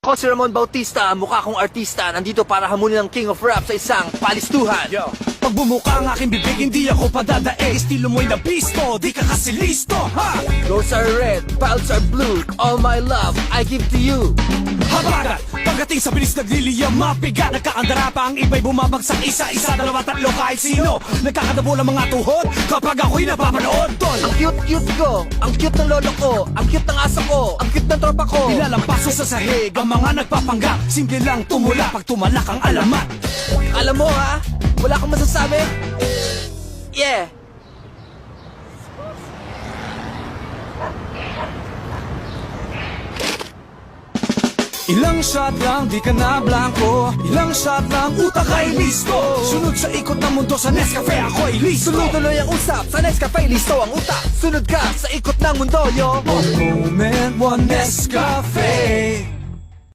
Ako si Ramon Bautista, mukha kong artista. Nandito para hamunin ang King of Rap sa isang palistuhan. Yo. Pag bumuka ang aking bibig, hindi ako padadae. Estilo mo'y nabisto, di ka kasi listo, ha? Roses are red, violets are blue. All my love, I give to you. Habagat, pagdating sa bilis nagliliyam, mabigat. Nagkakandara pa ang iba'y bumabagsak. Isa, dalawa, tatlo, kahit sino. Nagkakadabo ng mga tuhod kapag ako'y napapanood, tol. Ang cute-cute ko, ang cute ng lolo ko, ang cute ng aso ko, ang cute ng tropa ko. Nilalampas ko sa sahig ang mga nagpapanggap. Simple lang tumula pag tumalak ang alamat. Alam mo ha, wala akong masasabi. Yeah. Ilang shot lang, di ka na blanco. Ilang shot lang, utak ay listo. Sunod sa ikot ng mundo sa Nescafe, ako'y listo. Tuloy-tuloy ang usap, sa Nescafe listo ang utak. Sunod ka sa ikot ng mundo, yo. One moment, one Nescafe.